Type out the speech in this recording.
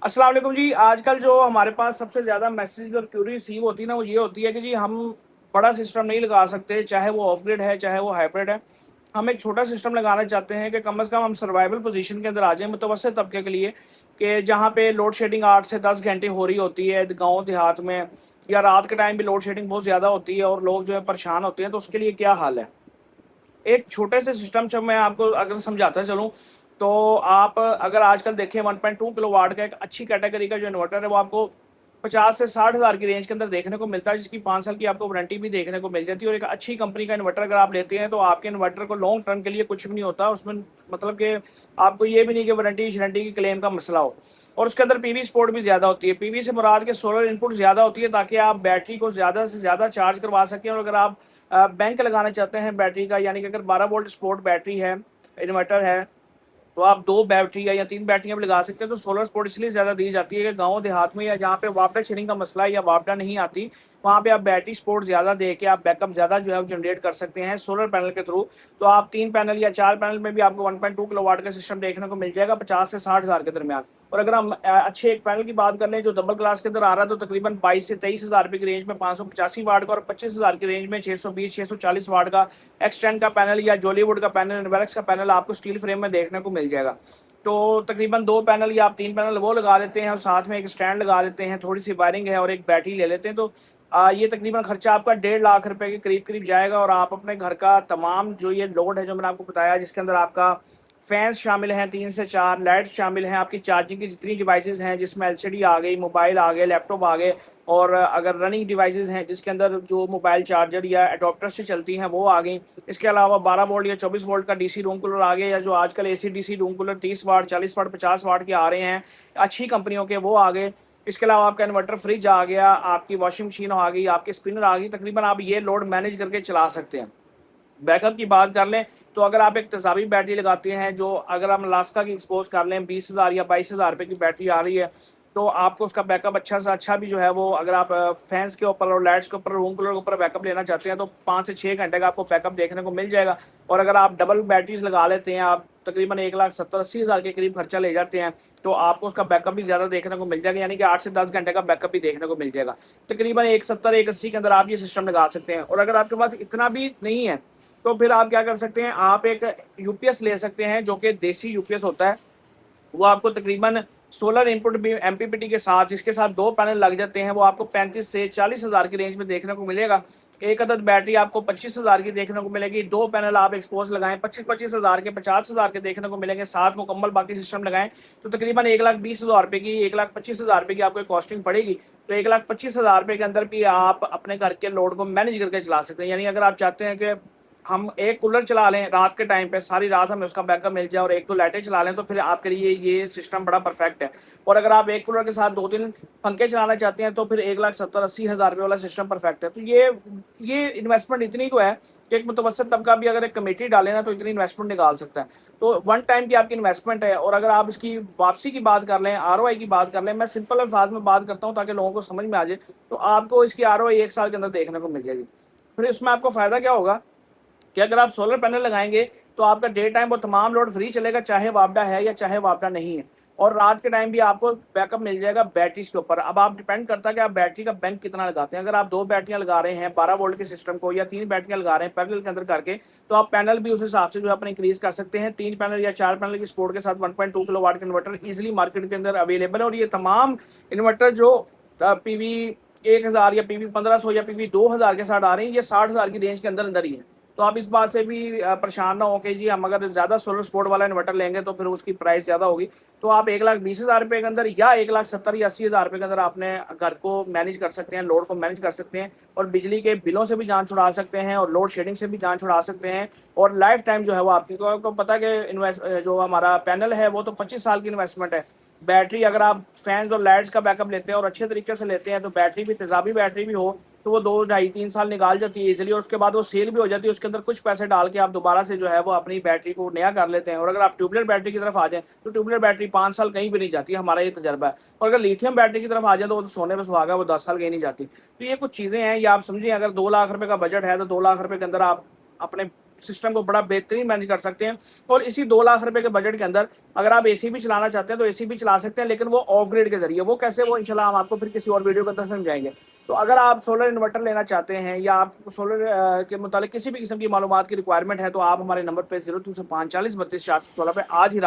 अस्सलाम वालेकुम जी। आजकल जो हमारे पास सबसे ज़्यादा मैसेज और क्यूरी रिसीव होती है ना, वो ये होती है कि जी हम बड़ा सिस्टम नहीं लगा सकते, चाहे वो ऑफ ग्रिड है चाहे वो हाइब्रिड है। हम एक छोटा सिस्टम लगाना चाहते हैं कि कम से कम हम सर्वाइवल पोजीशन के अंदर आ जाएं मुतवसत तबके के लिए, कि जहाँ पे लोड शेडिंग 8 से 10 घंटे हो रही होती है गाँव देहात में, या रात के टाइम भी लोड शेडिंग बहुत ज़्यादा होती है और लोग जो है परेशान होते हैं। तो उसके लिए क्या हाल है? एक छोटे से सिस्टम से मैं आपको अगर समझाता चलूँ, तो आप अगर आजकल देखें 1.2 किलोवाट का एक अच्छी कैटेगरी का जो इन्वर्टर है वो आपको 50 से 60 हज़ार की रेंज के अंदर देखने को मिलता है, जिसकी 5 साल की आपको वारंटी भी देखने को मिल जाती है। और एक अच्छी कंपनी का इन्वर्टर अगर आप लेते हैं तो आपके इन्वर्टर को लॉन्ग टर्म के लिए कुछ भी नहीं होता उसमें, मतलब कि आपको ये भी नहीं कि वारंटी की क्लेम का मसला हो। और उसके अंदर पीवी सपोर्ट भी ज़्यादा होती है। पीवी से मुराद के सोलर इनपुट ज़्यादा होती है ताकि आप बैटरी को ज़्यादा से ज़्यादा चार्ज करवा सकें। और अगर आप बैंक लगाना चाहते हैं बैटरी का, यानी कि अगर 12 वोल्ट स्पोर्ट बैटरी है, इन्वर्टर है, तो आप 2 बैटरी या 3 बैटरियाँ भी लगा सकते हैं। तो सोलर सपोर्ट इसलिए ज़्यादा दी जाती है कि गाँव देहात में या जहाँ पे वापडा शेडिंग का मसला है या वापडा नहीं आती, वहाँ पे आप बैटरी सपोर्ट ज़्यादा दे के आप बैकअप ज़्यादा जो है वो जनरेट कर सकते हैं सोलर पैनल के थ्रू। तो आप 3 पैनल या 4 पैनल में भी आपको 1.2 किलोवाट का सिस्टम देखने को मिल जाएगा 50 से 60 हज़ार के दरमियान। और अगर हम अच्छे एक पैनल की बात कर लें जो डबल क्लास के अंदर आ रहा है, तो तकरीबन 22 से 23 हज़ार रुपये की रेंज में 585 वाट का, और 25 हज़ार की रेंज में 620-640 वाट का एक्सटेंड का पैनल या जॉलीवुड का पैनल, इन्वेलेक्स का पैनल आपको स्टील फ्रेम में देखने को मिल जाएगा। तो तकरीबन 2 पैनल या आप 3 पैनल वो लगा देते हैं और साथ में एक स्टैंड लगा देते हैं, थोड़ी सी वायरिंग है और एक बैटरी ले लेते हैं, तो ये तकरीबन खर्चा आपका 1.5 लाख रुपए के करीब करीब जाएगा। और आप अपने घर का तमाम जो ये लोड है जो मैंने आपको बताया, जिसके अंदर आपका फैंस शामिल हैं 3 से 4, लाइट्स शामिल हैं, आपकी चार्जिंग की जितनी डिवाइसेस हैं जिसमें एलसीडी आ गई, मोबाइल आ गए, लैपटॉप आ गए, और अगर रनिंग डिवाइसेस हैं जिसके अंदर जो मोबाइल चार्जर या अडोप्टर से चलती हैं वो आ गई। इसके अलावा 12 वोल्ट या 24 वोल्ट का डीसी रूम कूलर आ गया, या जो आजकल एसी डीसी रूम कूलर 30 वाट 40 वाट 50 वाट के आ रहे हैं अच्छी कंपनियों के, वो आ गए। इसके अलावा आपका इन्वर्टर फ्रिज आ गया, आपकी वॉशिंग मशीन आ गई, आपकी स्पिनर आ गई। तकरीबन आप ये लोड मैनेज करके चला सकते हैं। बैकअप की बात कर लें तो अगर आप एक तेजाबी बैटरी लगाते हैं, जो अगर हम लास्का की एक्सपोज कर लें 20 हज़ार या 22 हज़ार रुपये की बैटरी आ रही है, तो आपको उसका बैकअप अच्छा से अच्छा भी जो है वो, अगर आप फैंस के ऊपर और लाइट्स के ऊपर रूम कूलर के ऊपर बैकअप लेना चाहते हैं तो 5 से 6 घंटे का आपको बैकअप देखने को मिल जाएगा। और अगर आप डबल बैटरीज लगा लेते हैं, आप तकरीबन 1,70,80 हज़ार के करीब खर्चा ले जाते हैं, तो आपको उसका बैकअप भी ज़्यादा देखने को मिल जाएगा, यानी कि 8 से 10 घंटे का बैकअप भी देखने को मिल जाएगा। तकरीबन 170-180 के अंदर आप ये सिस्टम लगा सकते हैं। और अगर आपके पास इतना भी नहीं है तो फिर आप क्या कर सकते हैं, आप एक यूपीएस ले सकते हैं जो कि देसी यूपीएस होता है। वो आपको तकरीबन सोलर इनपुट भी एमपीपीटी के साथ, जिसके साथ 2 पैनल लग जाते हैं, वो आपको 35 से 40 हज़ार की रेंज में देखने को मिलेगा। एक अदद बैटरी आपको 25 हज़ार की देखने को मिलेगी। 2 पैनल आप एक्सपोज लगाएं 25-25 हज़ार के 50 हज़ार के देखने को मिलेंगे। साथ मुकम्मल बाकी सिस्टम लगाएं तो तकरीबन 1,20,000 रुपये की 1,25,000 रुपये की आपको कॉस्टिंग पड़ेगी। तो 1,25,000 रुपये के अंदर भी आप अपने घर के लोड को मैनेज करके चला सकते हैं। यानी अगर आप चाहते हैं कि हम एक कूलर चला लें रात के टाइम पे, सारी रात हमें उसका बैकअप मिल जाए, और 1-2 लाइटें चला लें, तो फिर आपके लिए ये सिस्टम बड़ा परफेक्ट है। और अगर आप एक कूलर के साथ 2-3 पंखे चलाना चाहते हैं तो फिर 1,70,80 हज़ार रुपये वाला सिस्टम परफेक्ट है। तो ये इन्वेस्टमेंट इतनी को है कि एक मुतवसत तबका भी अगर एक कमेटी डाले ना तो इतनी इन्वेस्टमेंट निकाल सकता है। तो वन टाइम की आपकी इन्वेस्टमेंट है। और अगर आप इसकी वापसी की बात कर लें, आरओआई की बात कर लें, मैं सिंपल अल्फाज में बात करता हूँ ताकि लोगों को समझ में आ जाए, तो आपको इसकी आरओआई 1 साल के अंदर देखने को मिल जाएगी। फिर इसमें आपको फ़ायदा क्या होगा कि अगर आप सोलर पैनल लगाएंगे तो आपका डे टाइम वो तमाम लोड फ्री चलेगा, चाहे वापडा है या चाहे वापडा नहीं है। और रात के टाइम भी आपको बैकअप मिल जाएगा बैटरीज के ऊपर। अब आप डिपेंड करता है कि आप बैटरी का बैंक कितना लगाते हैं। अगर आप 2 बैटरियां लगा रहे हैं 12 वोल्ट के सिस्टम को, या 3 बैटरियां लगा रहे हैं पैरेलल के अंदर करके, तो आप पैनल भी उस हिसाब से जो है अपने इंक्रीज कर सकते हैं। 3 पैनल या 4 पैनल की सपोर्ट के साथ 1.2 किलोवाट का इन्वर्टर इजिली मार्केट के अंदर अवेलेबल है। और ये तमाम इन्वर्टर जो पीवी 1,000 या पीवी 1,500 या पीवी 2,000 के साथ आ रहे हैं, ये 60 हज़ार की रेंज के अंदर अंदर ही है। तो आप इस बात से भी परेशान ना हो कि जी हम अगर ज़्यादा सोलर सपोर्ट वाला इन्वर्टर लेंगे तो फिर उसकी प्राइस ज़्यादा होगी। तो आप 1,20,000 रुपये के अंदर या 1,70,000 या 80,000 रुपये के अंदर अपने घर को मैनेज कर सकते हैं, लोड को मैनेज कर सकते हैं, और बिजली के बिलों से भी जान छुड़ा सकते हैं, और लोड शेडिंग से भी जान छुड़ा सकते हैं। और लाइफ टाइम जो है वो आपकी, तो आपको पता है कि इन्वेस्ट जो हमारा पैनल है वो तो 25 साल की इन्वेस्टमेंट है। बैटरी अगर आप फैंस और लाइट्स का बैकअप लेते हैं और अच्छे तरीके से लेते हैं, तो बैटरी भी तेजाबी बैटरी भी हो तो वो 2, ढाई, 3 साल निकाल जाती है इजीली, और उसके बाद वो सेल भी हो जाती है। उसके अंदर कुछ पैसे डाल के आप दोबारा से जो है वो अपनी बैटरी को नया कर लेते हैं। और अगर आप ट्यूबलेट बैटरी की तरफ आ जाएं तो ट्यूबलेट बैटरी 5 साल कहीं भी नहीं जाती, हमारा ये तजर्बा है। और अगर लिथियम बैटरी की तरफ आ जाए तो वो तो सोने पर सुहागा, वो 10 साल कहीं नहीं जाती। तो ये कुछ चीज़ें हैं, ये आप समझिए अगर 2 लाख रुपए का बजट है तो 2 लाख रुपए के अंदर आप अपने सिस्टम को बड़ा बेहतरीन मैनेज कर सकते हैं। और इसी 2 लाख रुपए के बजट के अंदर अगर आप एसी भी चलाना चाहते हैं तो एसी भी चला सकते हैं, लेकिन वो ऑफ ग्रिड के जरिए। वो कैसे, वो इंशाल्लाह हम आपको फिर किसी और वीडियो के अंदर समझाएंगे। तो अगर आप सोलर इन्वर्टर लेना चाहते हैं या आप सोलर के मुतालिक किसी भी किस्म की मालूमात की रिक्वायरमेंट है तो आप हमारे नंबर पे 02 से 5 40 32 416 पे आज ही